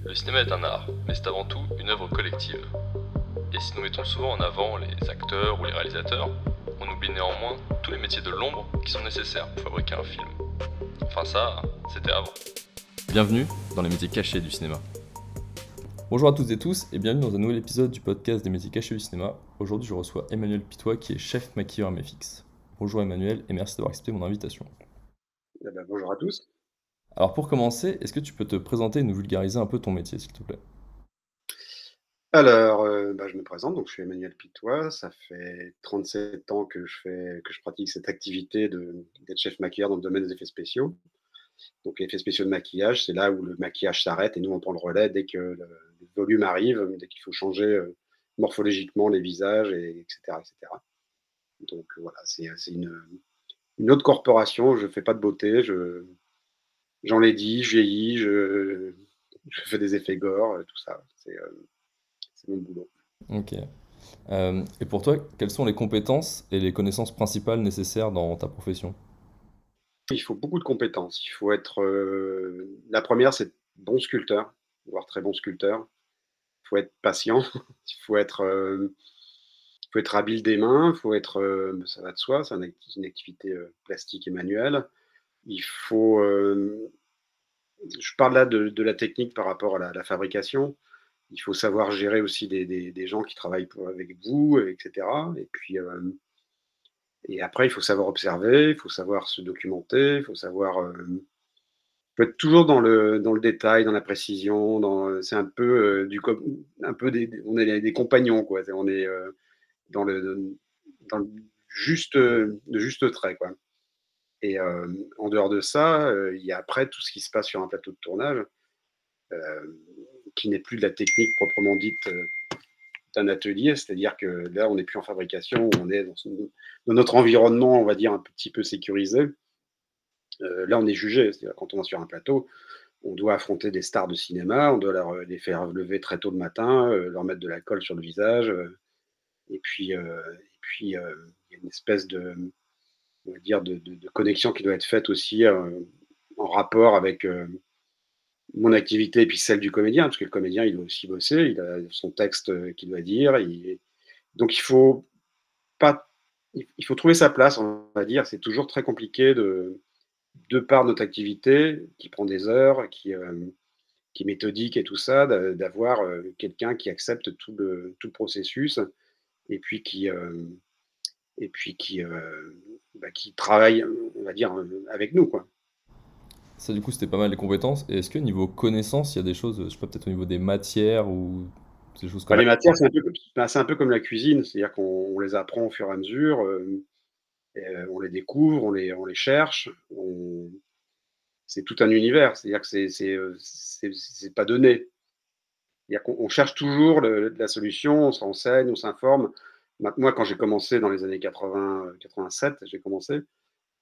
Le cinéma est un art, mais c'est avant tout une œuvre collective. Et si nous mettons souvent en avant les acteurs ou les réalisateurs, on oublie néanmoins tous les métiers de l'ombre qui sont nécessaires pour fabriquer un film. Enfin ça, c'était avant. Bienvenue dans les métiers cachés du cinéma. Bonjour à toutes et tous et bienvenue dans un nouvel épisode du podcast des métiers cachés du cinéma. Aujourd'hui je reçois Emmanuel Pitois qui est chef maquilleur à MFX. Bonjour Emmanuel et merci d'avoir accepté mon invitation. Bonjour à tous. Alors pour commencer, est-ce que tu peux te présenter et nous vulgariser un peu ton métier s'il te plaît? Alors, je me présente, donc je suis Emmanuel Pitois, ça fait 37 ans que je pratique cette activité d'être chef maquilleur dans le domaine des effets spéciaux. Donc les effets spéciaux de maquillage, c'est là où le maquillage s'arrête et nous on prend le relais dès que le volume arrive, dès qu'il faut changer, morphologiquement les visages et et cetera. Donc voilà, c'est une autre corporation, je fais pas de beauté, j'enlaidis, je vieillis, je fais des effets gore, tout ça, c'est mon boulot. Ok. Et pour toi, quelles sont les compétences et les connaissances principales nécessaires dans ta profession? Il faut beaucoup de compétences. Il faut être, la première, c'est bon sculpteur, voire très bon sculpteur. Il faut être patient, il faut être habile des mains, il faut être, ça va de soi, c'est une activité, plastique et manuelle. Il faut, je parle là de la technique par rapport à la fabrication. Il faut savoir gérer aussi des gens qui travaillent avec vous et cetera et puis, et après il faut savoir observer, il faut savoir se documenter, il faut savoir, faut être toujours dans le détail, dans la précision, c'est un peu, un peu on est des compagnons quoi, on est, dans dans le juste, le juste trait quoi et en dehors de ça, il y a après tout ce qui se passe sur un plateau de tournage, heu, qui n'est plus de la technique proprement dite, d'un atelier. C'est-à-dire que là, on n'est plus en fabrication, on est dans notre environnement, on va dire un petit peu sécurisé. Là, on est jugé, c'est-à-dire quand on est sur un plateau, on doit affronter des stars de cinéma, on doit les faire lever très tôt le matin, leur mettre de la colle sur le visage, il y a une espèce de, on va dire, de connexion qui doit être faite aussi, en rapport avec, mon activité et puis celle du comédien, parce que le comédien, il doit aussi bosser, il a son texte, qu'il doit dire, donc il faut pas il faut trouver sa place, on va dire. C'est toujours très compliqué de par notre activité qui prend des heures, qui est méthodique et tout ça, d'avoir, quelqu'un qui accepte tout le processus et puis et puis qui travaille, on va dire, avec nous, quoi. Ça du coup c'était pas mal les compétences. Et est-ce que niveau connaissances, il y a des choses, je sais pas, peut-être au niveau des matières ou des choses comme Les ça? matières, c'est un peu comme la cuisine, c'est-à-dire qu'on les apprend au fur et à mesure, on les découvre, on les cherche, c'est tout un univers, c'est-à-dire que c'est pas donné. C'est-à-dire qu'on cherche toujours la solution, on se renseigne, on s'informe. Moi, quand j'ai commencé dans les années 80, 87, j'ai commencé,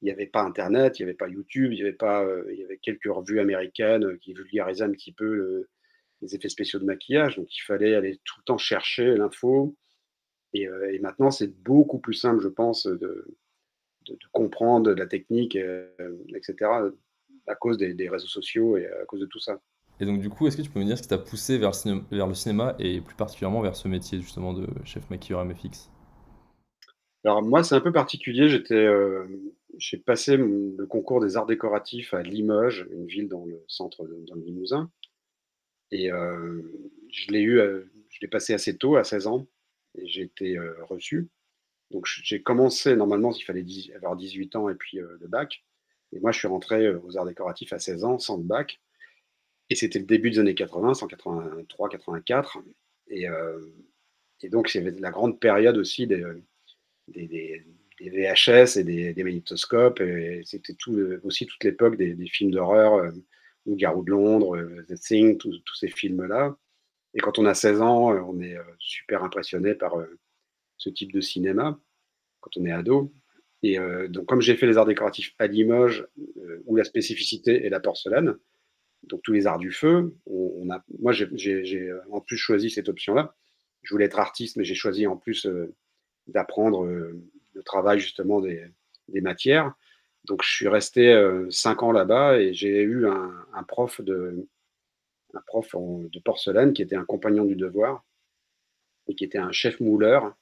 il n'y avait pas internet, il n'y avait pas YouTube, il y avait pas, il y avait quelques revues américaines, qui vulgarisaient un petit peu les effets spéciaux de maquillage, donc il fallait aller tout le temps chercher l'info et maintenant c'est beaucoup plus simple, je pense, de comprendre la technique, et cetera, à cause des réseaux sociaux et à cause de tout ça. Et donc du coup, est-ce que tu peux me dire ce qui t'a poussé vers le cinéma et plus particulièrement vers ce métier justement de chef maquilleur MFX? Alors moi, c'est un peu particulier. J'ai passé le concours des arts décoratifs à Limoges, une ville dans le centre, dans le Limousin. Et je l'ai passé assez tôt, à 16 ans, et j'ai été reçu. Donc j'ai commencé, normalement, il fallait avoir 18 ans et puis le bac. Et moi, je suis rentré aux arts décoratifs à 16 ans, sans le bac. Et c'était le début des années 80, 183, 84. Et, euh, et donc, il y avait la grande période aussi des, des, des VHS et des magnétoscopes. Et c'était aussi toute l'époque des films d'horreur, Le Garou de Londres, The Thing, tous ces films-là. Et quand on a 16 ans, on est super impressionné par ce type de cinéma, quand on est ado. Et donc, comme j'ai fait les arts décoratifs à Limoges, où la spécificité est la porcelaine, donc tous les arts du feu, moi j'ai en plus choisi cette option-là. Je voulais être artiste, mais j'ai choisi en plus d'apprendre le travail justement des matières. Donc je suis resté 5 ans là-bas et j'ai eu un prof un prof de porcelaine qui était un compagnon du devoir et qui était un chef mouleur.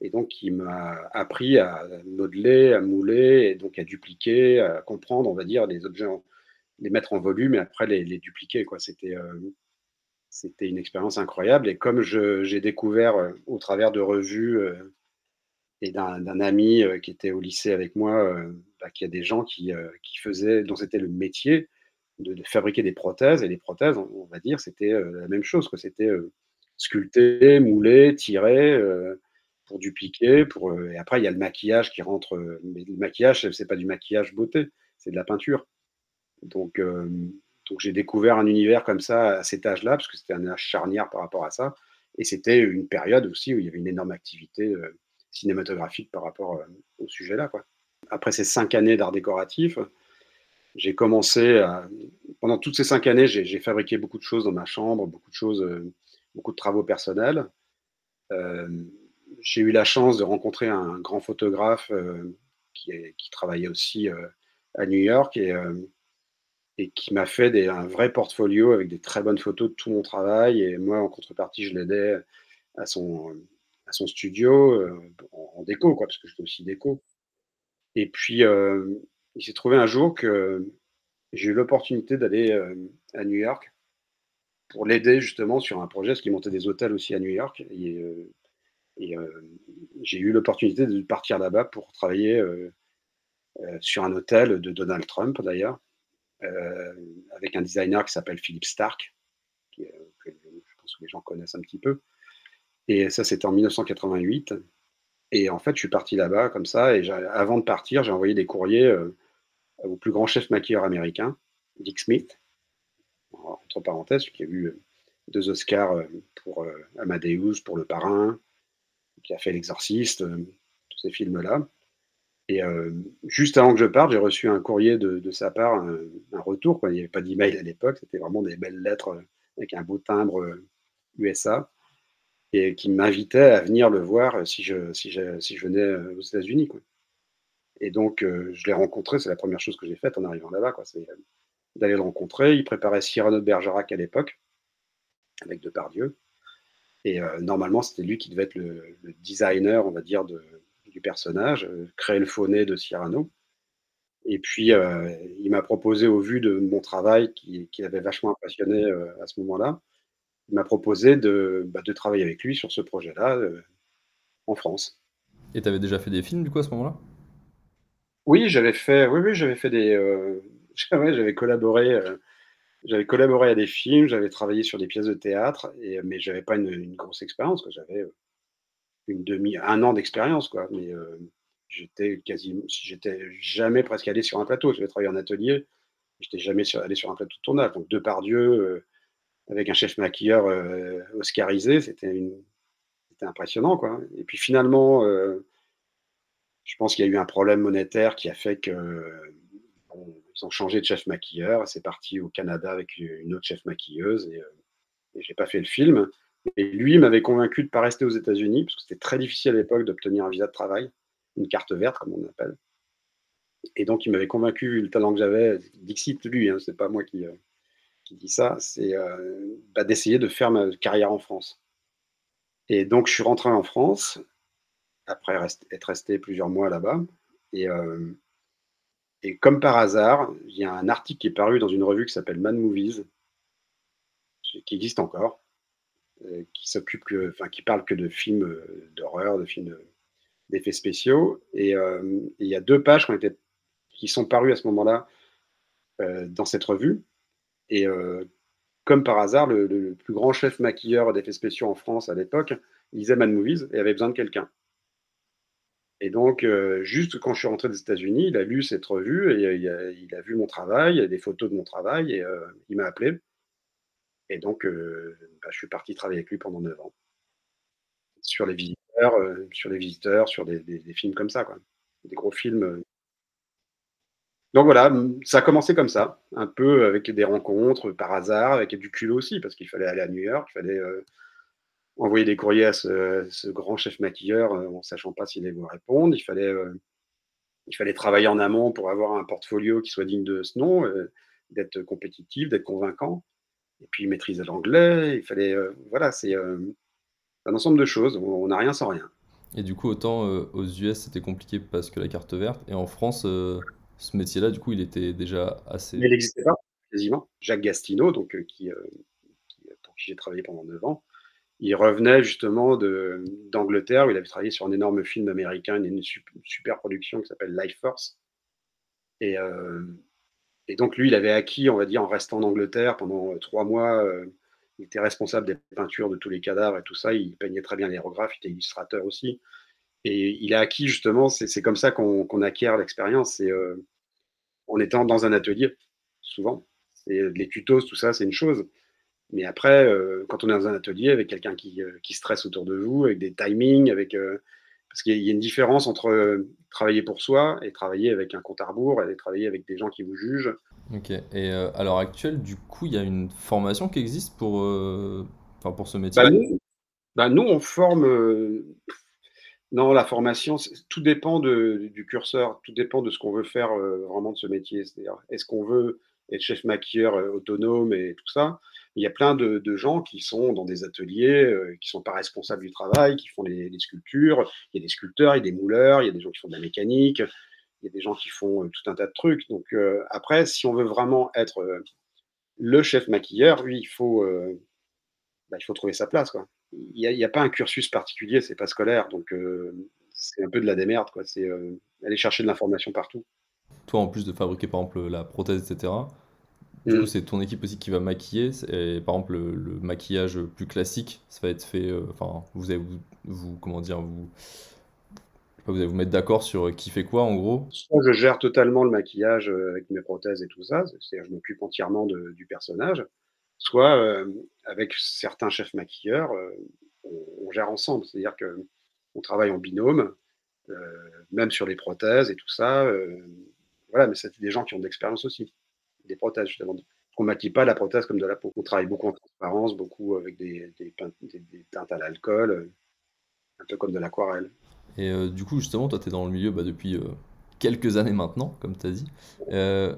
Et donc, qui m'a appris à modeler, à mouler, et donc à dupliquer, à comprendre, on va dire, les objets, les mettre en volume et après les dupliquer, quoi. C'était une expérience incroyable. Et comme j'ai découvert au travers de revues et d'un ami qui était au lycée avec moi, qu'il y a des gens qui faisaient, dont c'était le métier de fabriquer des prothèses. Et les prothèses, on va dire, c'était la même chose, quoi. C'était sculpter, mouler, tirer pour dupliquer. Et après, il y a le maquillage qui rentre. Mais le maquillage, c'est pas du maquillage beauté, c'est de la peinture. Donc, j'ai découvert un univers comme ça à cet âge-là, parce que c'était un âge charnière par rapport à ça. Et c'était une période aussi où il y avait une énorme activité cinématographique par rapport au sujet-là, quoi. Après ces 5 années d'art décoratif, j'ai commencé à... Pendant toutes ces 5 années, j'ai fabriqué beaucoup de choses dans ma chambre, beaucoup de choses, beaucoup de travaux personnels. Euh, j'ai eu la chance de rencontrer un grand photographe qui travaillait aussi à New York et qui m'a fait un vrai portfolio avec des très bonnes photos de tout mon travail. Et moi, en contrepartie, je l'aidais à son studio en déco, quoi, parce que j'étais aussi déco. Et puis, il s'est trouvé un jour que j'ai eu l'opportunité d'aller à New York pour l'aider justement sur un projet, parce qu'il montait des hôtels aussi à New York. Et j'ai eu l'opportunité de partir là-bas pour travailler sur un hôtel de Donald Trump, d'ailleurs, euh, avec un designer qui s'appelle Philippe Stark, que je pense que les gens connaissent un petit peu. Et ça, c'était en 1988. Et en fait, je suis parti là-bas comme ça. Et avant de partir, j'ai envoyé des courriers au plus grand chef maquilleur américain, Dick Smith, entre parenthèses, qui a eu 2 Oscars pour Amadeus, pour Le Parrain, qui a fait L'Exorciste, tous ces films-là. Et juste avant que je parte, j'ai reçu un courrier de sa part, un retour, quoi. Il n'y avait pas d'email à l'époque, c'était vraiment des belles lettres avec un beau timbre USA, et qui m'invitait à venir le voir si je venais aux États-Unis, quoi. Et donc, je l'ai rencontré, c'est la première chose que j'ai faite en arrivant là-bas, quoi, c'est d'aller le rencontrer. Il préparait Cyrano de Bergerac à l'époque, avec Depardieu. Et normalement, c'était lui qui devait être le designer, on va dire, du personnage, créer le faux nez de Cyrano. Et puis, il m'a proposé, au vu de mon travail qui avait vachement impressionné à ce moment-là, il m'a proposé de travailler avec lui sur ce projet-là en France. Et t'avais déjà fait des films du coup à ce moment-là? Oui, j'avais fait des, ouais, j'avais collaboré à des films, j'avais travaillé sur des pièces de théâtre, mais j'avais pas une grosse expérience, quoi. J'avais un an d'expérience, quoi. Mais j'étais jamais presque allé sur un plateau. J'avais travaillé en atelier, j'étais jamais allé sur un plateau de tournage. Donc Depardieu, avec un chef maquilleur oscarisé, c'était impressionnant, quoi. Et puis finalement, je pense qu'il y a eu un problème monétaire qui a fait que bon, ils ont changé de chef maquilleur. C'est parti au Canada avec une autre chef maquilleuse et j'ai pas fait le film. Et lui m'avait convaincu de ne pas rester aux États-Unis parce que c'était très difficile à l'époque d'obtenir un visa de travail, une carte verte comme on appelle. Et donc il m'avait convaincu, vu le talent que j'avais, Dixit lui, hein, c'est pas moi qui dit ça, c'est d'essayer de faire ma carrière en France. Et donc je suis rentré en France après être resté plusieurs mois là-bas. Et, et comme par hasard, il y a un article qui est paru dans une revue qui s'appelle Mad Movies, qui existe encore, qui parle que de films d'horreur, de films d'effets spéciaux. Et il y a 2 pages qui sont parues à ce moment-là dans cette revue. Et comme par hasard, le plus grand chef maquilleur d'effets spéciaux en France à l'époque lisait Mad Movies et avait besoin de quelqu'un. Et donc, juste quand je suis rentré des États-Unis, il a lu cette revue et il a vu mon travail, il y a des photos de mon travail et il m'a appelé. Et donc, je suis parti travailler avec lui pendant 9 ans sur les visiteurs, sur des films comme ça, quoi. Des gros films. Donc voilà, ça a commencé comme ça, un peu avec des rencontres par hasard, avec du culot aussi, parce qu'il fallait aller à New York, il fallait envoyer des courriers à ce grand chef maquilleur en sachant pas s'il allait vous répondre. Il fallait travailler en amont pour avoir un portfolio qui soit digne de ce nom, d'être compétitif, d'être convaincant. Et puis, il maîtrisait l'anglais. Il fallait, voilà, c'est un ensemble de choses. On n'a rien sans rien. Et du coup, autant aux US c'était compliqué parce que la carte verte, et en France, ce métier-là, du coup, il était déjà Mais assez. il n'existait pas, quasiment. Jacques Gastineau, donc, pour qui j'ai travaillé pendant 9 ans, il revenait justement d'Angleterre, où il avait travaillé sur un énorme film américain, une super production qui s'appelle Life Force. Et, et donc, lui, il avait acquis, on va dire, en restant en Angleterre pendant 3 mois. Il était responsable des peintures de tous les cadavres et tout ça. Il peignait très bien l'aérographe, il était illustrateur aussi. Et il a acquis justement, c'est comme ça qu'on acquiert l'expérience. C'est en étant dans un atelier, souvent. Les tutos, tout ça, c'est une chose. Mais après, quand on est dans un atelier avec quelqu'un qui stresse autour de vous, avec des timings, parce qu'il y a une différence entre travailler pour soi et travailler avec un compte à rebours et travailler avec des gens qui vous jugent. Ok. Et à l'heure actuelle, du coup, il y a une formation qui existe enfin, pour ce Bah, métier? nous, on forme. Non, la formation, tout dépend du curseur, tout dépend de ce qu'on veut faire vraiment de ce métier. C'est-à-dire, est-ce qu'on veut être chef maquilleur autonome et tout ça? Il y a plein de gens qui sont dans des ateliers, qui sont pas responsables du travail, qui font les sculptures. Il y a des sculpteurs, il y a des mouleurs, il y a des gens qui font de la mécanique, il y a des gens qui font tout un tas de trucs. Donc après, si on veut vraiment être le chef maquilleur, lui, il faut trouver sa place, quoi. Il y a pas un cursus particulier, c'est pas scolaire, donc c'est un peu de la démerde, quoi. C'est aller chercher de l'information partout. Toi, en plus de fabriquer, par exemple, la prothèse, etc., du coup, Mmh. c'est ton équipe aussi qui va maquiller. Et par exemple, le maquillage plus classique, ça va être fait. Enfin, vous allez comment dire, je sais pas, vous allez vous mettre d'accord sur qui fait quoi, en gros. Soit je gère totalement le maquillage avec mes prothèses et tout ça, c'est-à-dire je m'occupe entièrement du personnage, soit avec certains chefs maquilleurs, on gère ensemble, c'est-à-dire qu'on travaille en binôme, euh, même sur les prothèses et tout ça. Voilà, mais c'est des gens qui ont de l'expérience aussi, des prothèses justement. On ne maquille pas la prothèse comme de la peau. On travaille beaucoup en transparence, beaucoup avec des teintes à l'alcool, un peu comme de l'aquarelle. Et du coup, justement, toi, tu es dans le milieu depuis quelques années maintenant, comme tu as dit. Euh,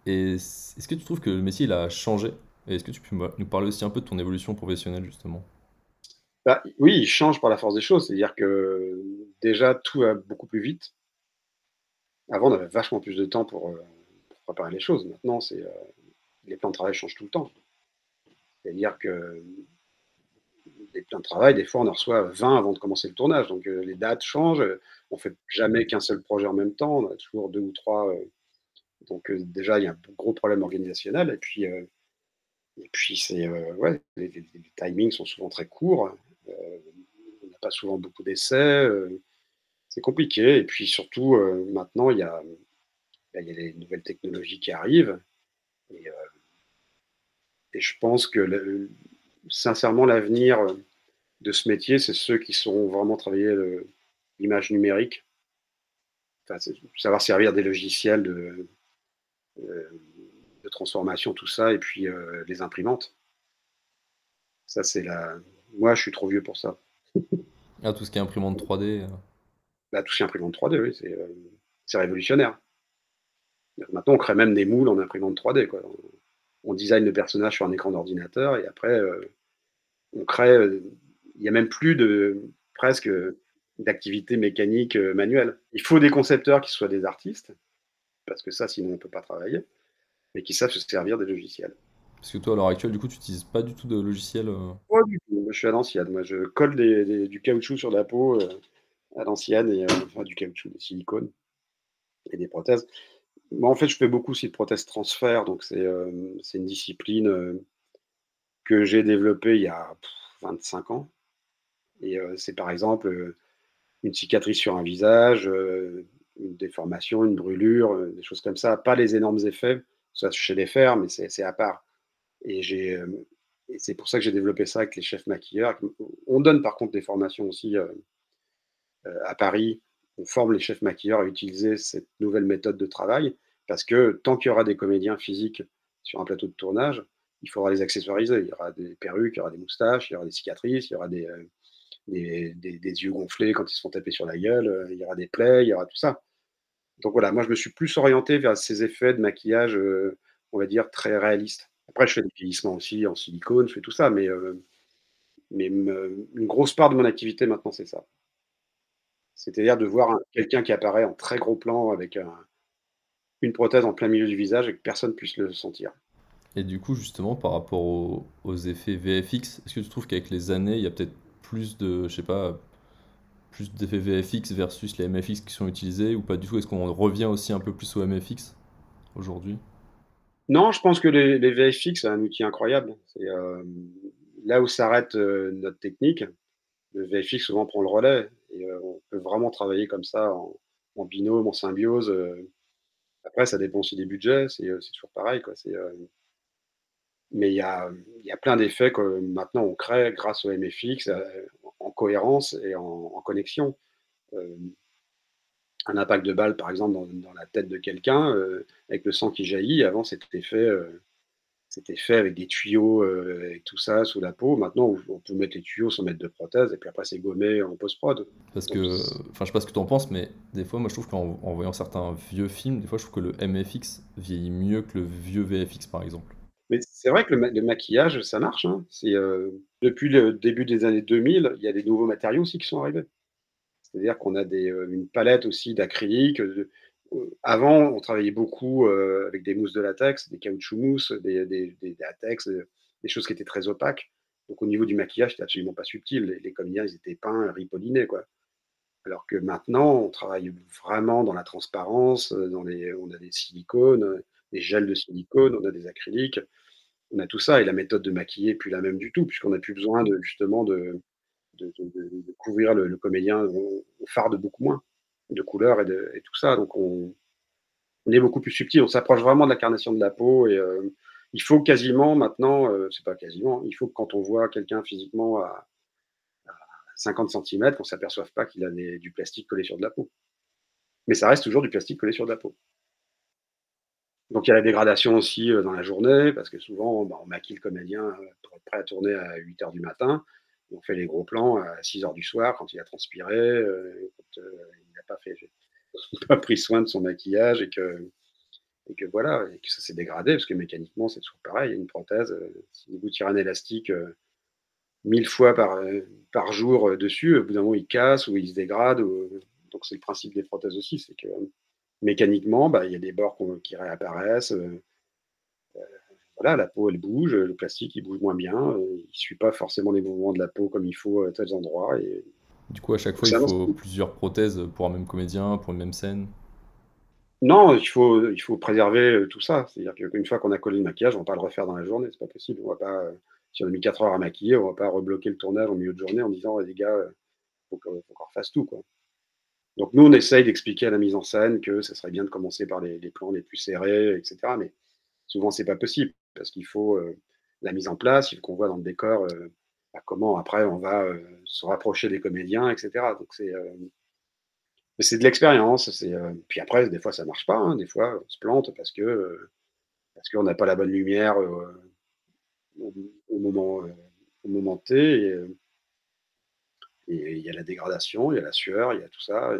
et est-ce que tu trouves que le métier, il a changé? Et est-ce que tu peux nous parler aussi un peu de ton évolution professionnelle, justement? Bah, oui, il change par la force des choses, c'est-à-dire que déjà tout va beaucoup plus vite. Avant, on avait vachement plus de temps pour préparer les choses. Maintenant, les plans de travail changent tout le temps. C'est-à-dire que les plans de travail, des fois, on en reçoit 20 avant de commencer le tournage. Donc, les dates changent. On ne fait jamais qu'un seul projet en même temps. On a toujours deux ou trois. Donc, déjà, il y a un gros problème organisationnel. Et puis ouais, les timings sont souvent très courts. Euh, on n'a pas souvent beaucoup d'essais. C'est compliqué. Et puis, surtout, maintenant, il y a les nouvelles technologies qui arrivent. Et, et je pense que, sincèrement, l'avenir de ce métier, c'est ceux qui sauront vraiment travailler l'image numérique, enfin, savoir servir des logiciels euh, de transformation, tout ça, et puis les imprimantes. Ça, c'est la. Moi, je suis trop vieux pour ça. Ah, tout ce qui est imprimante 3D. Là, tout ce qui est imprimante 3D, oui, c'est révolutionnaire. Maintenant, on crée même des moules en imprimante 3D, quoi. On design le personnage sur un écran d'ordinateur et après, on crée. Il n'y a même plus presque d'activité mécanique manuelle. Il faut des concepteurs qui soient des artistes, parce que ça, sinon, on ne peut pas travailler, mais qui savent se servir des logiciels. Parce que toi, à l'heure actuelle, du coup, tu n'utilises pas du tout de logiciel. Pas du tout. Moi, je suis à l'ancienne. Moi, je colle du caoutchouc sur la peau à l'ancienne, et enfin, du caoutchouc, des silicones et des prothèses. Moi, en fait, je fais beaucoup aussi de prothèses transfert, donc c'est une discipline que j'ai développée il y a 25 ans. Et c'est par exemple une cicatrice sur un visage, une déformation, une brûlure, des choses comme ça. Pas les énormes effets, ça je sais les faire, mais c'est à part. Et, et c'est pour ça que j'ai développé ça avec les chefs maquilleurs. On donne par contre des formations aussi à Paris. On forme les chefs maquilleurs à utiliser cette nouvelle méthode de travail parce que tant qu'il y aura des comédiens physiques sur un plateau de tournage, il faudra les accessoiriser. Il y aura des perruques, il y aura des moustaches, il y aura des cicatrices, il y aura des yeux gonflés quand ils se font taper sur la gueule, il y aura des plaies, il y aura tout ça. Donc voilà, moi je me suis plus orienté vers ces effets de maquillage, on va dire, très réalistes. Après, je fais des vieillissements aussi en silicone, je fais tout ça, mais une grosse part de mon activité maintenant, c'est ça. C'est-à-dire de voir quelqu'un qui apparaît en très gros plan avec une prothèse en plein milieu du visage et que personne puisse le sentir. Et du coup, justement, par rapport aux effets VFX, est-ce que tu trouves qu'avec les années, il y a peut-être plus de, je sais pas, plus d'effets VFX versus les MFX qui sont utilisés ou pas du tout? Est-ce qu'on revient aussi un peu plus au MFX aujourd'hui? Non, je pense que les VFX, c'est un outil incroyable. C'est là où s'arrête notre technique, le VFX souvent prend le relais et on peut vraiment travailler comme ça en binôme, en symbiose. Après, ça dépend aussi des budgets, c'est toujours pareil, quoi. Mais il y a plein d'effets que maintenant on crée grâce au MFX en cohérence et en connexion. Euh, un impact de balle, par exemple, dans la tête de quelqu'un, avec le sang qui jaillit, avant c'était fait avec des tuyaux et tout ça sous la peau. Maintenant, on peut mettre les tuyaux sans mettre de prothèse et puis après c'est gommé en post-prod. Parce Donc, que, enfin, je sais pas ce que tu en penses, mais des fois, moi, je trouve qu'en voyant certains vieux films, des fois, je trouve que le MFX vieillit mieux que le vieux VFX, par exemple. mais c'est vrai que le maquillage, ça marche, hein. Depuis le début des années 2000, il y a des nouveaux matériaux aussi qui sont arrivés. C'est-à-dire qu'on a une palette aussi d'acrylique. Avant, on travaillait beaucoup avec des mousses de latex, des caoutchouc mousse, des latex, des choses qui étaient très opaques. Donc au niveau du maquillage, c'était absolument pas subtil. Les comédiens, ils étaient peints, ripollinés, quoi. Alors que maintenant, on travaille vraiment dans la transparence, on a des silicones, des gels de silicone, on a des acryliques, on a tout ça. Et la méthode de maquiller n'est plus la même du tout, puisqu'on n'a plus besoin justement de couvrir le comédien. On farde beaucoup moins de couleurs et tout ça. Donc on est beaucoup plus subtil. On s'approche vraiment de l'incarnation de la peau. Et il faut quasiment maintenant, c'est pas quasiment, il faut que quand on voit quelqu'un physiquement à 50 cm, qu'on ne s'aperçoive pas qu'il a du plastique collé sur de la peau. Mais ça reste toujours du plastique collé sur de la peau. Donc il y a la dégradation aussi dans la journée, parce que souvent on maquille le comédien pour être prêt à tourner à 8 h du matin. On fait les gros plans à 6 h du soir quand il a transpiré, quand il n'a pas pris soin de son maquillage et que voilà, et que ça s'est dégradé, parce que mécaniquement c'est toujours pareil. Une prothèse, si vous tirez un élastique 1000 fois par jour dessus, au bout d'un moment il casse ou il se dégrade. Donc c'est le principe des prothèses aussi, c'est que mécaniquement, il y a des bords qui réapparaissent. Voilà, la peau, elle bouge, le plastique, il bouge moins bien, il ne suit pas forcément les mouvements de la peau comme il faut à tels endroits. Et Du coup, à chaque donc fois, il ça, non, faut plusieurs prothèses pour un même comédien, pour une même scène. non, il faut préserver tout ça. C'est-à-dire qu'une fois qu'on a collé le maquillage, on ne va pas le refaire dans la journée, c'est pas possible. On va pas, si on a mis 4 heures à maquiller, on ne va pas rebloquer le tournage au milieu de journée en disant les gars, faut qu'on refasse tout, quoi. Donc nous, on essaye d'expliquer à la mise en scène que ça serait bien de commencer par les plans les plus serrés, etc. Mais souvent, c'est pas possible parce qu'il faut la mise en place, il faut qu'on voit dans le décor comment après on va se rapprocher des comédiens, etc. Donc c'est de l'expérience. Puis après, des fois, ça marche pas, hein. Des fois, on se plante parce qu'on n'a pas la bonne lumière au, au moment, au moment T. Et il y a la dégradation, il y a la sueur, il y a tout ça.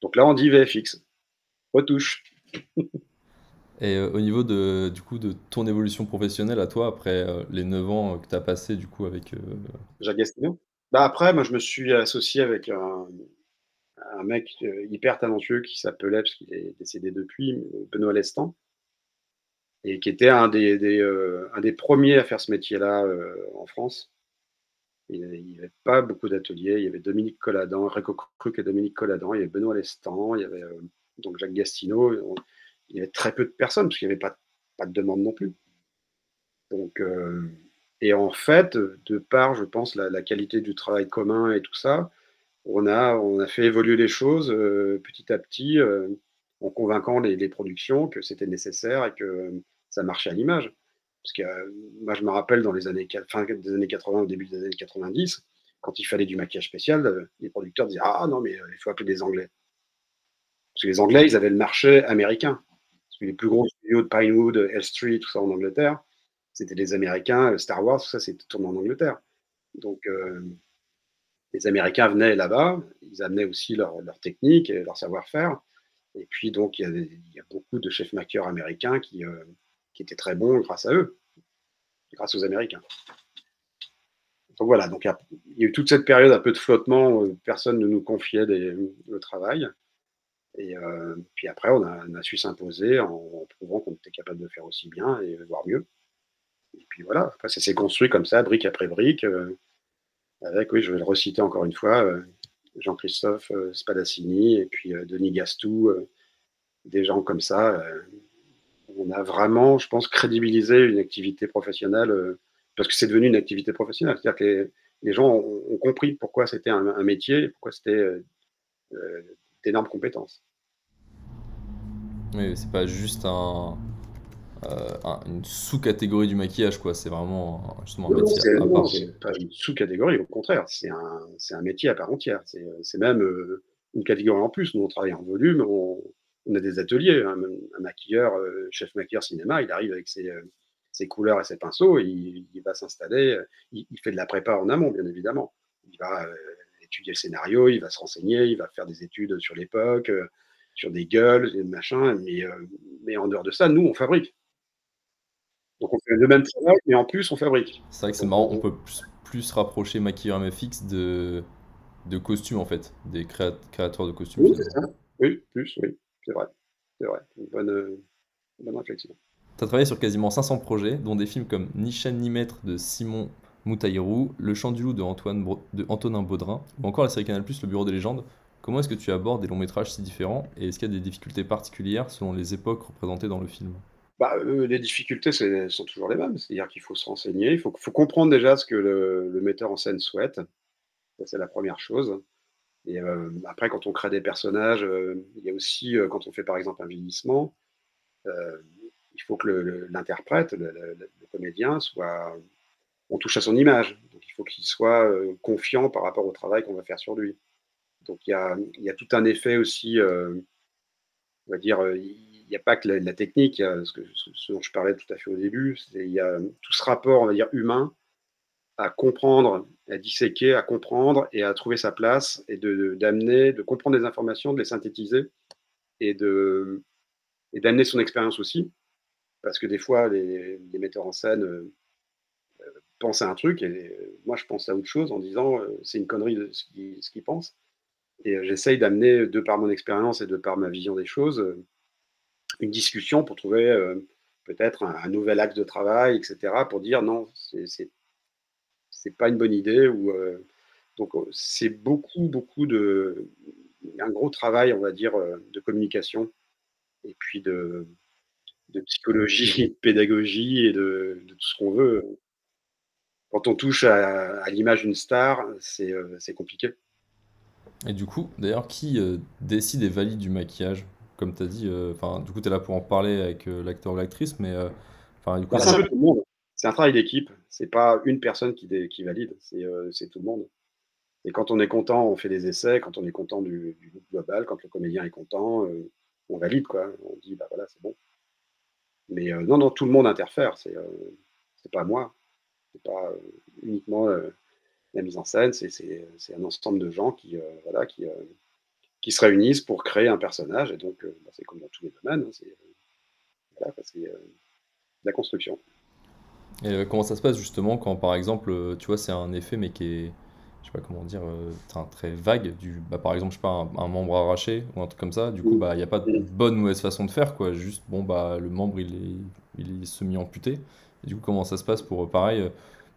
Donc là, on dit VFX, retouche. Et au niveau du coup, de ton évolution professionnelle à toi, après les 9 ans que tu as passé du coup avec... Jacques Gastineau. Après, moi, je me suis associé avec un mec hyper talentueux qui s'appelait, parce qu'il est décédé depuis, Benoît Lestan, et qui était un des premiers à faire ce métier-là en France. Il n'y avait pas beaucoup d'ateliers. Il y avait Dominique Colladan, Rico Cruc et Dominique Colladan. Il y avait Benoît Lestan. Il y avait donc Jacques Gastineau. Il y avait très peu de personnes, parce qu'il n'y avait pas de demande non plus. Donc, et en fait, de par, je pense, la qualité du travail commun et tout ça, on a fait évoluer les choses petit à petit en convainquant les productions que c'était nécessaire et que ça marchait à l'image. Parce que moi, je me rappelle dans fin des années 80, au début des années 90, quand il fallait du maquillage spécial, les producteurs disaient ah non, mais il faut appeler des Anglais. Parce que les Anglais, ils avaient le marché américain. Parce que les plus gros studios de Pinewood, Elstree, tout ça en Angleterre, c'était des Américains. Star Wars, tout ça, c'était tourné en Angleterre. Donc, les Américains venaient là-bas, ils amenaient aussi leur technique et leur savoir-faire. Et puis, donc, il y a beaucoup de chefs maquilleurs américains qui qui était très bon grâce à eux, grâce aux Américains. Donc voilà, donc il y a eu toute cette période un peu de flottement, personne ne nous confiait le travail. Et puis après, on a su s'imposer en prouvant qu'on était capable de faire aussi bien et voire mieux. Et puis voilà, après ça s'est construit comme ça, brique après brique, avec, oui, je vais le reciter encore une fois, Jean-Christophe Spadassini et puis Denis Gastou, des gens comme ça. On a vraiment, je pense, crédibilisé une activité professionnelle, parce que c'est devenu une activité professionnelle. C'est-à-dire que les gens ont compris pourquoi c'était un métier, et pourquoi c'était d'énormes compétences. Oui, c'est pas juste une sous-catégorie du maquillage, quoi. C'est vraiment justement un Non, métier à non, part. c'est pas une sous-catégorie, au contraire, c'est un métier à part entière. C'est même une catégorie en plus. Nous, on travaille en volume, on a des ateliers. Un maquilleur, chef maquilleur cinéma, il arrive avec ses couleurs et ses pinceaux, et il va s'installer. Il fait de la prépa en amont, bien évidemment. Il va étudier le scénario, il va se renseigner, il va faire des études sur l'époque, sur des gueules, des machins. Mais en dehors de ça, nous, on fabrique. Donc on fait le même travail, mais en plus, on fabrique. C'est vrai que c'est Donc, marrant, on peut plus rapprocher maquilleur MFX de costumes, en fait, des créateurs de costumes, oui, c'est finalement. ça. Oui, plus, oui, c'est vrai. C'est vrai. Une bonne réflexion. Tu as travaillé sur quasiment 500 projets, dont des films comme Ni chaîne ni maître de Simon Moutaïrou, Le Chant du loup de Antonin Baudrin, ou encore la série Canal+, Le Bureau des légendes. Comment est-ce que tu abordes des longs métrages si différents, et est-ce qu'il y a des difficultés particulières selon les époques représentées dans le film? Bah, les difficultés, sont toujours les mêmes. C'est-à-dire qu'il faut se renseigner, il faut comprendre déjà ce que le metteur en scène souhaite. Ça, c'est la première chose. Et après, quand on crée des personnages, il y a aussi, quand on fait par exemple un vieillissement, il faut que l'interprète, le comédien, on touche à son image. Donc il faut qu'il soit confiant par rapport au travail qu'on va faire sur lui. Donc il y a tout un effet aussi, on va dire, il n'y a pas que la technique, il y a ce dont je parlais tout à fait au début, il y a tout ce rapport, on va dire, humain à comprendre, à disséquer, à comprendre et à trouver sa place et d'amener, de comprendre les informations, de les synthétiser et d'amener son expérience aussi. Parce que des fois, les metteurs en scène pensent à un truc et moi, je pense à autre chose en disant c'est une connerie de ce qu'ils pensent. Et j'essaye d'amener, de par mon expérience et de par ma vision des choses, une discussion pour trouver peut-être un nouvel axe de travail, etc., pour dire non, c'est pas une bonne idée. Donc, c'est beaucoup un gros travail, on va dire, de communication et puis de psychologie, de pédagogie et de tout ce qu'on veut. Quand on touche à l'image d'une star, c'est compliqué. Et du coup, d'ailleurs, qui décide et valide du maquillage? Comme tu as dit, enfin, du coup, tu es là pour en parler avec l'acteur ou l'actrice, mais enfin, du coup, Bah, c'est un peu tout le monde. C'est un travail d'équipe. C'est pas une personne qui valide, c'est tout le monde. Et quand on est content, on fait des essais. Quand on est content du look global, quand le comédien est content, on valide, quoi. On dit, bah voilà, c'est bon. Mais non, non, tout le monde interfère. C'est pas moi. C'est pas uniquement la mise en scène. C'est un ensemble de gens voilà, qui se réunissent pour créer un personnage. Et donc, bah, c'est comme dans tous les domaines. Hein, voilà, c'est la construction. et comment ça se passe justement quand, par exemple, tu vois, c'est un effet, mais qui est, je sais pas comment dire, très vague, bah, par exemple, je sais pas, un membre arraché ou un truc comme ça, du coup, Mm. bah, il n'y a pas de Mm. bonne ou mauvaise façon de faire, quoi, juste, bon, bah, le membre, il est semi-amputé, et du coup, comment ça se passe pour, pareil,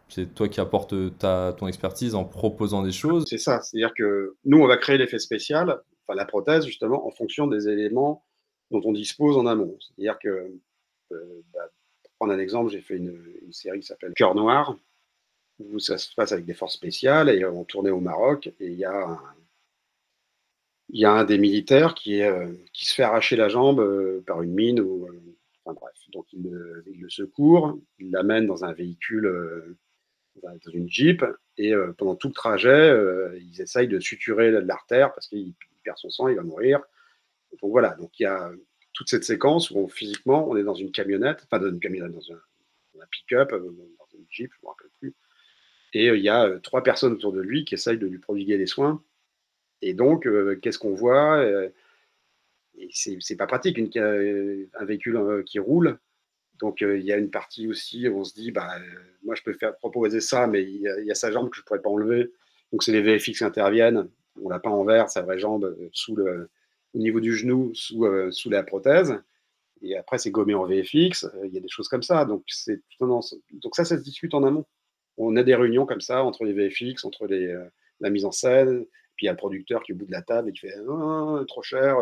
c'est toi qui apportes ton expertise en proposant des choses. C'est ça. C'est-à-dire que nous, on va créer l'effet spécial, enfin la prothèse, justement, en fonction des éléments dont on dispose en amont. C'est-à-dire que, bah, pour prendre un exemple, j'ai fait une série qui s'appelle Cœur Noir, où ça se passe avec des forces spéciales, et on tournait au Maroc, et il y a un des militaires qui se fait arracher la jambe par une mine, enfin bref. Donc il le secourt, il l'amène dans un véhicule, dans une Jeep, et pendant tout le trajet, ils essayent de suturer l'artère parce qu'il perd son sang, il va mourir. Donc voilà, donc il y a toute cette séquence où physiquement on est dans une camionnette, enfin dans une camionnette, dans un pick-up, dans une Jeep, je ne me rappelle plus, et il y a trois personnes autour de lui qui essayent de lui prodiguer des soins. Et donc, qu'est-ce qu'on voit et c'est pas pratique, un véhicule qui roule. Donc, il y a une partie aussi où on se dit, moi, je peux proposer ça, mais il y a sa jambe que je ne pourrais pas enlever. Donc, c'est les VFX qui interviennent. On l'a pas en vert, sa vraie jambe, au niveau du genou, sous la prothèse. Et après, c'est gommé en VFX. Il y a des choses comme ça. Donc, donc ça se discute en amont. On a des réunions comme ça entre les VFX, entre la mise en scène. Puis il y a le producteur qui est au bout de la table et qui fait trop cher.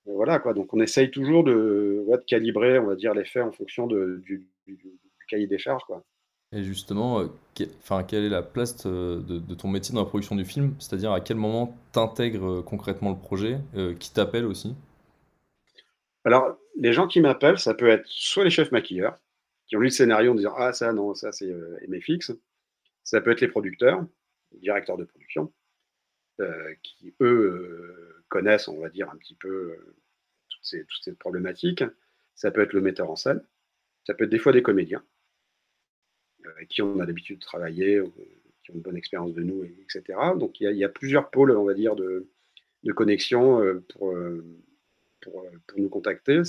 Voilà quoi. Donc on essaye toujours de calibrer, on va dire, les faits en fonction du cahier des charges, quoi. Et justement, quelle est la place de ton métier dans la production du film? C'est-à-dire à quel moment t'intègres concrètement le projet, qui t'appelle aussi? Alors, les gens qui m'appellent, ça peut être soit les chefs maquilleurs, qui ont lu le scénario en disant ah ça non, ça c'est MFX. Ça peut être les producteurs, les directeurs de production, qui eux connaissent, on va dire, un petit peu toutes ces problématiques. Ça peut être le metteur en scène, ça peut être des fois des comédiens avec qui on a l'habitude de travailler, qui ont une bonne expérience de nous, etc. Donc il y a plusieurs pôles, on va dire, de connexion pour nous contacter.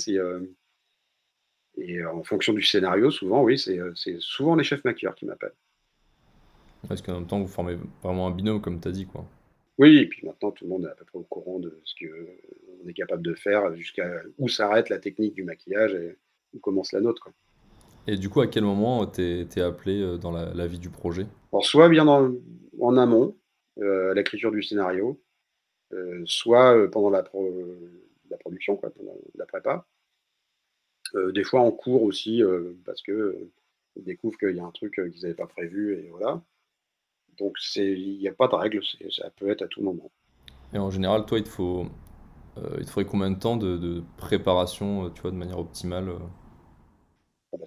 Et en fonction du scénario, souvent, oui, c'est souvent les chefs maquilleurs qui m'appellent. Parce qu'en même temps, vous formez vraiment un binôme, comme tu as dit, quoi. Oui, et puis maintenant, tout le monde est à peu près au courant de ce qu'on est capable de faire, jusqu'à où s'arrête la technique du maquillage et où commence la nôtre, quoi. Et du coup, à quel moment t'es appelé dans la vie du projet? Alors, soit bien en amont, à l'écriture du scénario, soit pendant la production, quoi, pendant la prépa. Des fois en cours aussi, parce que ils découvrent qu'il y a un truc qu'ils n'avaient pas prévu, et voilà. Donc il n'y a pas de règle, ça peut être à tout moment. Et en général, toi, il te faudrait combien de temps de préparation, tu vois, de manière optimale? Ah bah,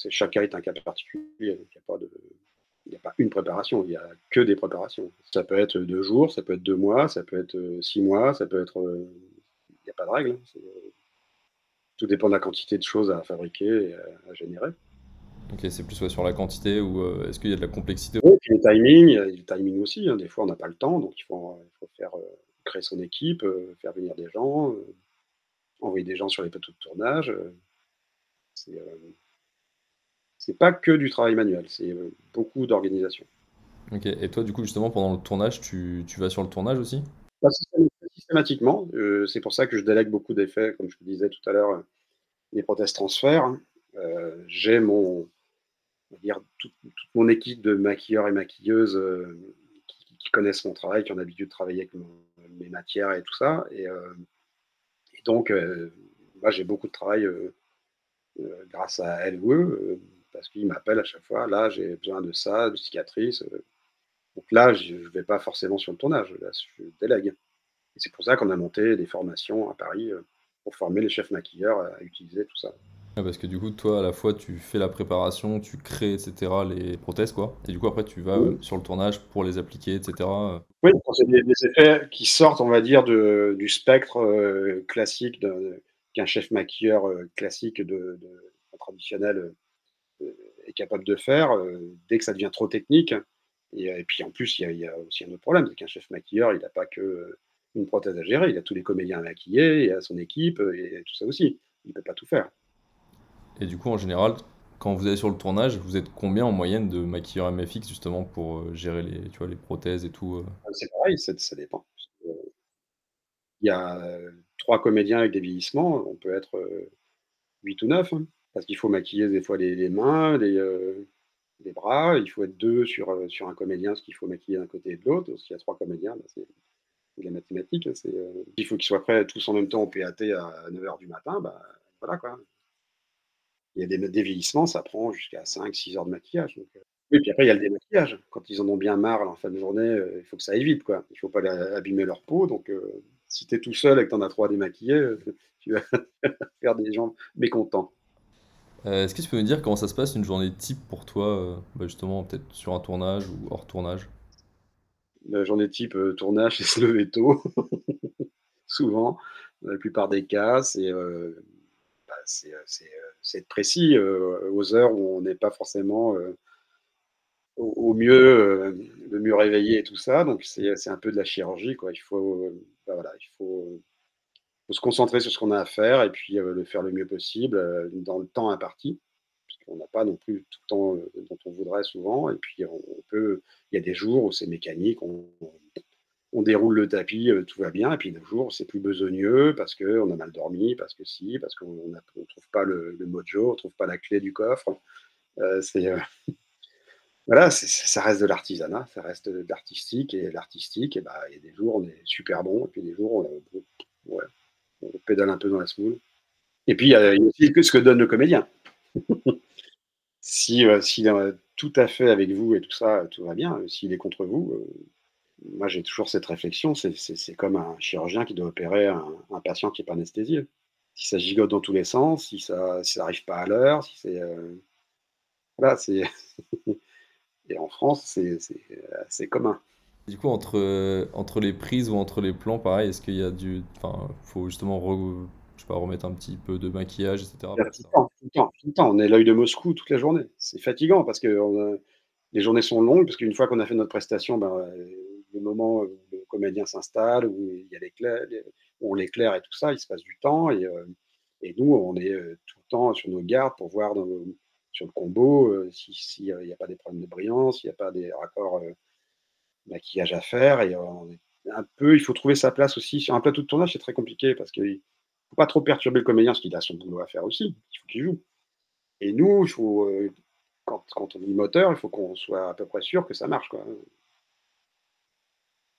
chacun est un cas particulier, donc il n'y a pas une préparation, il n'y a que des préparations. Ça peut être 2 jours, ça peut être 2 mois, ça peut être 6 mois, ça peut être. Il n'y a pas de règle, hein. Tout dépend de la quantité de choses à fabriquer et à générer. Ok, c'est plus ouais, sur la quantité ou est-ce qu'il y a de la complexité? Oui, puis le timing aussi, hein. Des fois, on n'a pas le temps, donc il faut créer son équipe, faire venir des gens, envoyer des gens sur les plateaux de tournage. C'est c'est pas que du travail manuel, c'est beaucoup d'organisation. Ok, et toi, du coup, justement, pendant le tournage, tu vas sur le tournage aussi? Pas systématiquement, c'est pour ça que je délègue beaucoup d'effets, comme je te disais tout à l'heure, les prothèses transfert, hein. J'ai on va dire, toute mon équipe de maquilleurs et maquilleuses qui connaissent mon travail, qui ont l'habitude de travailler avec mes matières et tout ça. Et donc, moi, j'ai beaucoup de travail grâce à elles ou eux, parce qu'ils m'appellent à chaque fois. Là, j'ai besoin de ça, de cicatrices. Donc là, je ne vais pas forcément sur le tournage. Là, je délègue. Et c'est pour ça qu'on a monté des formations à Paris pour former les chefs maquilleurs à utiliser tout ça. Ouais, parce que du coup, toi, à la fois, tu fais la préparation, tu crées, etc., les prothèses, quoi. Et du coup, après, tu vas Oui, sur le tournage pour les appliquer, etc. oui, quand c'est des effets qui sortent, on va dire, du spectre classique qu'un chef maquilleur classique traditionnel est capable de faire, dès que ça devient trop technique. Et puis en plus, il y a aussi un autre problème, c'est qu'un chef maquilleur, il n'a pas que une prothèse à gérer, il a tous les comédiens à maquiller, il a son équipe, et tout ça aussi. Il ne peut pas tout faire. Et du coup, en général, quand vous allez sur le tournage, vous êtes combien en moyenne de maquilleurs MFX, justement, pour gérer tu vois, les prothèses et tout? C'est pareil, ça dépend. Il y a 3 comédiens avec des vieillissements, on peut être 8 ou 9, hein, parce qu'il faut maquiller des fois les mains, les bras. Il faut être 2 sur un comédien, parce qu'il faut maquiller d'un côté et de l'autre. S'il y a 3 comédiens, c'est de la mathématique, hein. Il faut qu'ils soient prêts tous en même temps au PAT à 9 h du matin. Voilà quoi. Il y a des vieillissements, ça prend jusqu'à 5, 6 heures de maquillage. Donc, oui, puis après, il y a le démaquillage. Quand ils en ont bien marre en fin de journée, il faut que ça aille vite, quoi. Il ne faut pas abîmer leur peau. Donc, si tu es tout seul et que tu en as 3 démaquillés, tu vas faire des gens mécontents. Est-ce que tu peux me dire comment ça se passe une journée type pour toi, bah, justement, peut-être sur un tournage ou hors tournage? La journée type tournage, c'est se lever tôt, souvent. Dans la plupart des cas, c'est être précis aux heures où on n'est pas forcément au mieux, le mieux réveillé et tout ça. Donc c'est un peu de la chirurgie, quoi. Il faut faut se concentrer sur ce qu'on a à faire et puis le faire le mieux possible dans le temps imparti. On n'a pas non plus tout le temps dont on voudrait souvent. Et puis, il y a des jours où c'est mécanique, on déroule le tapis, tout va bien. Et puis, des jours où c'est plus besogneux parce qu'on a mal dormi, parce qu'on ne trouve pas le mojo, on ne trouve pas la clé du coffre. Voilà, ça reste de l'artisanat, ça reste de l'artistique. Et l'artistique, bah, il y a des jours où on est super bon, et puis des jours où ouais, on pédale un peu dans la semoule. Et puis, il y a aussi ce que donne le comédien. S'il est tout à fait avec vous et tout ça, tout va bien. S'il est contre vous, moi j'ai toujours cette réflexion, c'est comme un chirurgien qui doit opérer un patient qui n'est pas anesthésié. Si ça gigote dans tous les sens, si ça n'arrive pas à l'heure, si c'est voilà, c'est et en France c'est commun. Du coup, entre les prises ou entre les plans, pareil, est-ce qu'il y a enfin, faut justement, je sais pas, remettre un petit peu de maquillage, etc. Tout le temps, tout le temps, tout le temps. On est l'œil de Moscou toute la journée. C'est fatigant parce que les journées sont longues, parce qu'une fois qu'on a fait notre prestation, ben, le moment où le comédien s'installe, où il y a on l'éclaire et tout ça, il se passe du temps. Et nous, on est tout le temps sur nos gardes pour voir sur le combo s'il n'y a pas des problèmes de brillance, s'il n'y a pas des raccords maquillage à faire. Et il faut trouver sa place aussi. Sur un plateau de tournage, c'est très compliqué parce qu'il ne faut pas trop perturber le comédien, parce qu'il a son boulot à faire aussi. Il faut qu'il joue. Et nous, quand on dit moteur, il faut qu'on soit à peu près sûr que ça marche, quoi.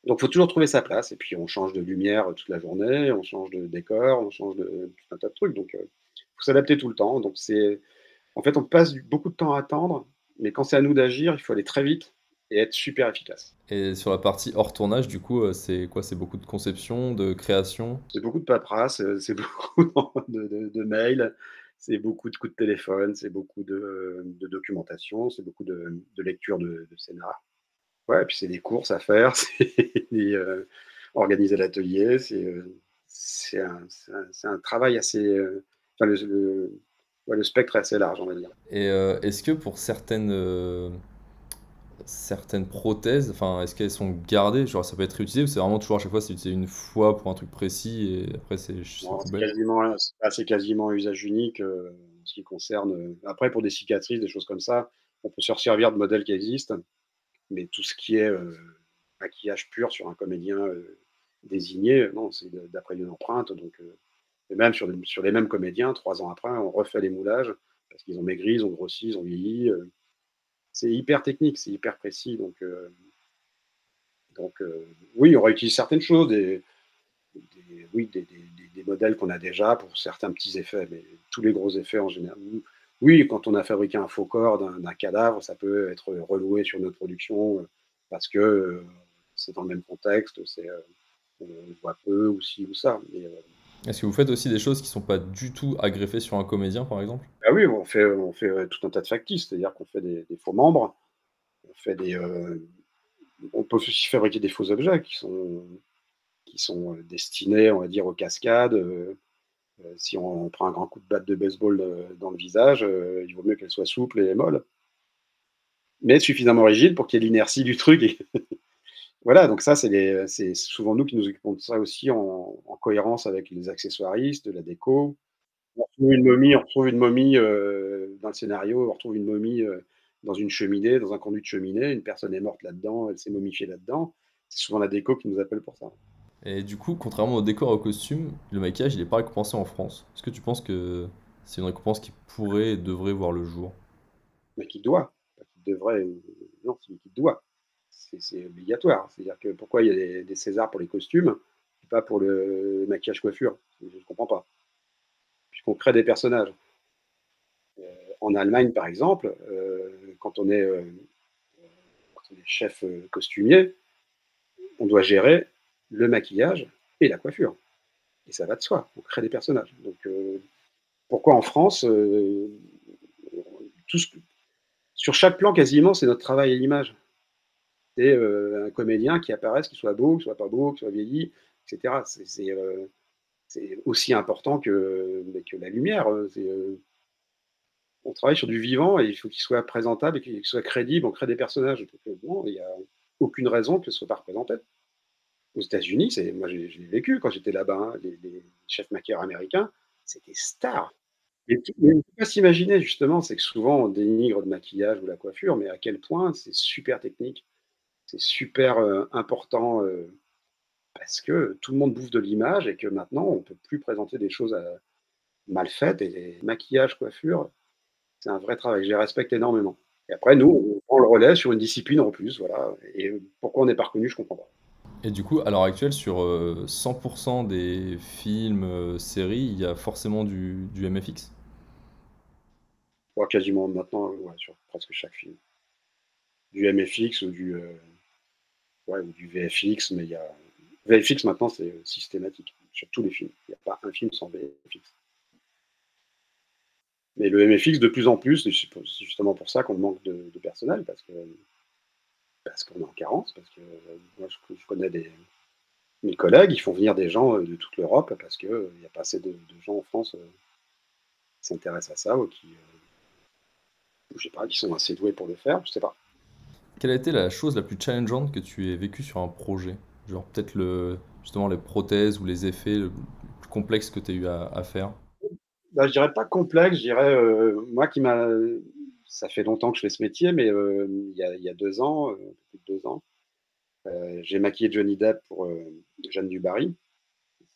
Donc, il faut toujours trouver sa place. Et puis, on change de lumière toute la journée, on change de décor, on change de tout un tas de trucs. Donc, il faut s'adapter tout le temps. Donc, en fait, on passe beaucoup de temps à attendre, mais quand c'est à nous d'agir, il faut aller très vite et être super efficace. Et sur la partie hors tournage, du coup, c'est quoi? C'est beaucoup de conception, de création? C'est beaucoup de paperasse, c'est beaucoup de mails, c'est beaucoup de coups de téléphone, c'est beaucoup de documentation, c'est beaucoup de lecture de scénar. Ouais, et puis c'est des courses à faire, organiser l'atelier, c'est un travail assez, enfin ouais, le spectre est assez large, on va dire. Et est-ce que pour certaines prothèses, enfin, est-ce qu'elles sont gardées? Genre, ça peut être réutilisé ou c'est vraiment toujours à chaque fois, c'est utilisé une fois pour un truc précis et après c'est Non, poubelle? c'est quasiment un usage unique, en ce qui concerne, après pour des cicatrices, des choses comme ça, on peut se resservir de modèles qui existent. Mais tout ce qui est maquillage pur sur un comédien désigné, non, c'est d'après une empreinte. Donc, et même sur les mêmes comédiens, 3 ans après, on refait les moulages parce qu'ils ont maigri, ils ont grossi, ils ont vieilli. C'est hyper technique, c'est hyper précis. Donc oui, on réutilise certaines choses, oui, des modèles qu'on a déjà pour certains petits effets, mais tous les gros effets en général. Oui, quand on a fabriqué un faux corps d'un cadavre, ça peut être reloué sur notre production parce que c'est dans le même contexte, on le voit peu ou ci ou ça. Mais, Est-ce que vous faites aussi des choses qui sont pas du tout à greffer sur un comédien, par exemple? ah oui, on fait tout un tas de factices, c'est-à-dire qu'on fait des faux membres, on fait on peut aussi fabriquer des faux objets qui sont destinés, on va dire, aux cascades. Si on prend un grand coup de batte de baseball dans le visage, il vaut mieux qu'elle soit souple et molle, mais suffisamment rigide pour qu'il y ait l'inertie du truc. Voilà, donc ça, c'est souvent nous qui nous occupons de ça aussi en cohérence avec les accessoiristes, la déco. On retrouve une momie dans le scénario, on retrouve une momie dans une cheminée, dans un conduit de cheminée, une personne est morte là-dedans, elle s'est momifiée là-dedans. C'est souvent la déco qui nous appelle pour ça. Et du coup, contrairement au décor et au costume, le maquillage, il est pas récompensé en France. Est-ce que tu penses que c'est une récompense qui pourrait et devrait voir le jour? Mais qui doit, pas qui devrait, non, c'est qui doit. C'est obligatoire. C'est-à-dire que pourquoi il y a des Césars pour les costumes et pas pour le maquillage coiffure? Je ne comprends pas. Puisqu'on crée des personnages. En Allemagne, par exemple, quand on est chef costumier, on doit gérer le maquillage et la coiffure. Et ça va de soi, on crée des personnages. Donc pourquoi en France, tout sur chaque plan quasiment, c'est notre travail à l'image. C'est un comédien qui apparaisse, qu'il soit beau, qu'il soit pas beau, qu'il soit vieilli, etc. C'est aussi important que la lumière. On travaille sur du vivant et il faut qu'il soit présentable et qu'il soit crédible. On crée des personnages. Donc, bon, il n'y a aucune raison que ce ne soit pas représenté. Aux États-Unis, moi je l'ai vécu quand j'étais là-bas, hein, les chefs maquilleurs américains, c'était stars. Mais on ne peut pas s'imaginer justement, c'est que souvent on dénigre le maquillage ou la coiffure, mais à quel point c'est super technique, c'est super important parce que tout le monde bouffe de l'image et que maintenant on ne peut plus présenter des choses mal faites. Et les maquillages, coiffure, c'est un vrai travail. Je les respecte énormément. Et après, nous, on prend le relais sur une discipline en plus. Voilà. Et pourquoi on n'est pas reconnu, je ne comprends pas. Et du coup, à l'heure actuelle, sur 100% des films, séries, il y a forcément du MFX? Bon, quasiment maintenant, ouais, sur presque chaque film. Du MFX ouais, ou du VFX, mais il y a. VFX maintenant, c'est systématique sur tous les films. Il n'y a pas un film sans VFX. Mais le MFX, de plus en plus, c'est justement pour ça qu'on manque de personnel, parce qu'on est en carence, parce que moi, je connais mes collègues, ils font venir des gens de toute l'Europe, parce qu'il n'y a pas assez de gens en France qui s'intéressent à ça, ou je sais pas, qui sont assez doués pour le faire, je sais pas. Quelle a été la chose la plus challengeante que tu aies vécue sur un projet? Genre peut-être justement les prothèses ou les effets le plus complexe que tu as eu à faire? Bah, je dirais pas complexe, je dirais, moi ça fait longtemps que je fais ce métier, mais il y a 2 ans, plus de 2 ans, j'ai maquillé Johnny Depp pour Jeanne du Barry,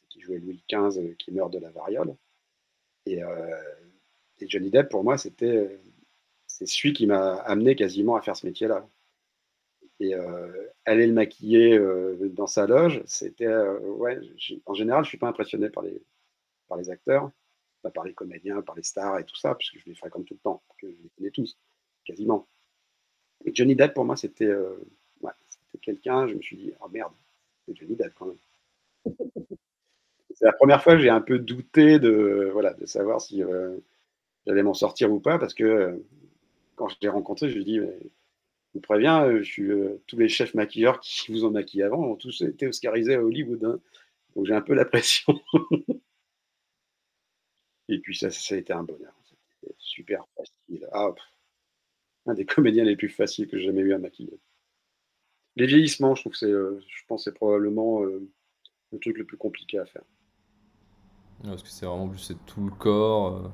qui jouait Louis XV, qui meurt de la variole. Et, et Johnny Depp, pour moi, c'est celui qui m'a amené quasiment à faire ce métier-là. Et aller le maquiller dans sa loge, c'était, ouais, en général, je suis pas impressionné par les acteurs, pas par les comédiens, par les stars et tout ça, puisque je les fréquente tout le temps, que je les connais tous, quasiment. Et Johnny Depp, pour moi, ouais, c'était quelqu'un, je me suis dit, oh merde, c'est Johnny Depp quand même. C'est la première fois que j'ai un peu douté voilà, de savoir si j'allais m'en sortir ou pas, parce que quand je l'ai rencontré, je lui ai dit, mais, je vous préviens, tous les chefs maquilleurs qui vous ont maquillé avant ont tous été oscarisés à Hollywood, hein. Donc j'ai un peu la pression. Et puis ça a été un bonheur. C'était super facile. Ah, un des comédiens les plus faciles que j'ai jamais eu à maquiller. Les vieillissements, je trouve que je pense que c'est probablement le truc le plus compliqué à faire. Ouais, parce que c'est vraiment plus c'est tout le corps.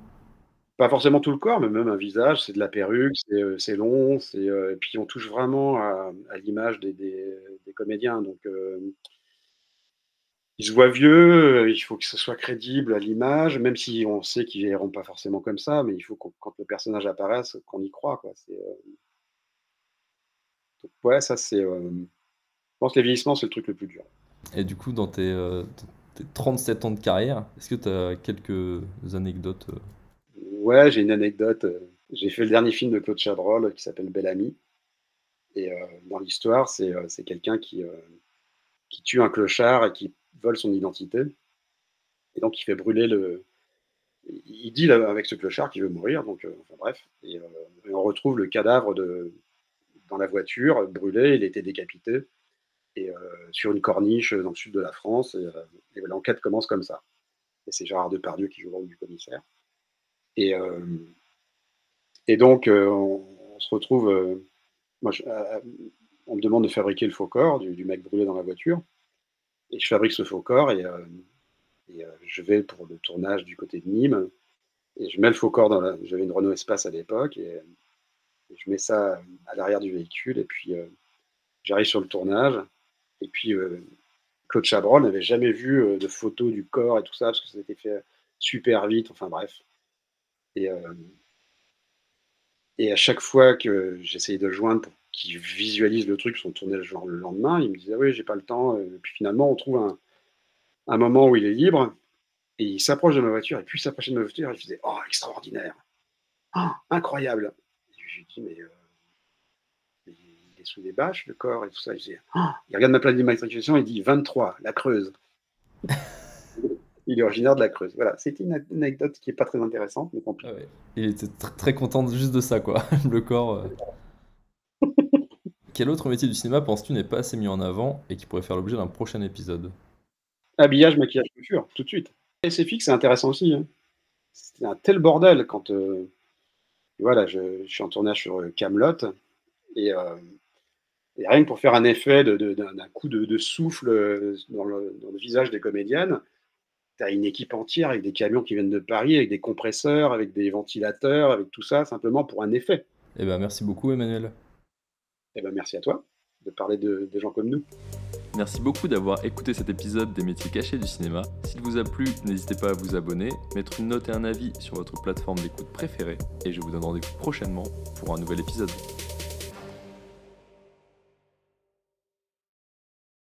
Pas forcément tout le corps, mais même un visage, c'est de la perruque, c'est long, et puis on touche vraiment à l'image des comédiens. Donc ils se voient vieux, il faut que ce soit crédible à l'image, même si on sait qu'ils vieilliront pas forcément comme ça, mais il faut quand le personnage apparaisse, qu'on y croit, quoi. Donc ouais, ça je pense que les vieillissements, c'est le truc le plus dur. Et du coup, dans tes 37 ans de carrière, est-ce que tu as quelques anecdotes? Ouais, j'ai une anecdote. J'ai fait le dernier film de Claude Chabrol qui s'appelle Bel Ami. Et dans l'histoire, c'est quelqu'un qui tue un clochard et qui vole son identité. Et donc, il fait brûler il dit là, avec ce clochard qu'il veut mourir. Donc, enfin bref. Et on retrouve le cadavre dans la voiture, brûlé. Il était décapité. Et sur une corniche dans le sud de la France. Et l'enquête commence comme ça. Et c'est Gérard Depardieu qui joue le rôle du commissaire. Et, euh, et donc, on se retrouve. Moi, on me demande de fabriquer le faux corps du mec brûlé dans la voiture. Et je fabrique ce faux corps et je vais pour le tournage du côté de Nîmes. Et je mets le faux corps J'avais une Renault Espace à l'époque et je mets ça à l'arrière du véhicule. Et puis j'arrive sur le tournage. Et puis Claude Chabrol n'avait jamais vu de photos du corps et tout ça parce que ça a été fait super vite. Enfin bref. Et, euh, et à chaque fois que j'essayais de le joindre pour qu'il visualise le truc, son tournage genre le lendemain, il me disait oui, j'ai pas le temps. Et puis finalement, on trouve un moment où il est libre. Et il s'approche de ma voiture, et puis il s'approchait de ma voiture, et il faisait oh, extraordinaire, oh, incroyable. Et je lui dis mais il est sous des bâches, le corps, et tout ça. Il regarde ma plaque d'immatriculation, il dit 23, la Creuse. Il est originaire de la Creuse. Voilà, c'était une anecdote qui n'est pas très intéressante, mais Ah compliquée. ouais. Il était très content juste de ça, quoi. Le corps. Quel autre métier du cinéma penses-tu n'est pas assez mis en avant et qui pourrait faire l'objet d'un prochain épisode? Habillage, maquillage, couture, tout de suite. SFX, c'est intéressant aussi, hein. C'est un tel bordel quand. Voilà, je suis en tournage sur Camelot, et Et rien que pour faire un effet d'un coup de souffle dans le visage des comédiennes, tu as une équipe entière avec des camions qui viennent de Paris, avec des compresseurs, avec des ventilateurs, avec tout ça, simplement pour un effet. Eh ben, merci beaucoup, Emmanuel. Eh ben, merci à toi de parler des gens comme nous. Merci beaucoup d'avoir écouté cet épisode des métiers cachés du cinéma. S'il vous a plu, n'hésitez pas à vous abonner, mettre une note et un avis sur votre plateforme d'écoute préférée, et je vous donne rendez-vous prochainement pour un nouvel épisode.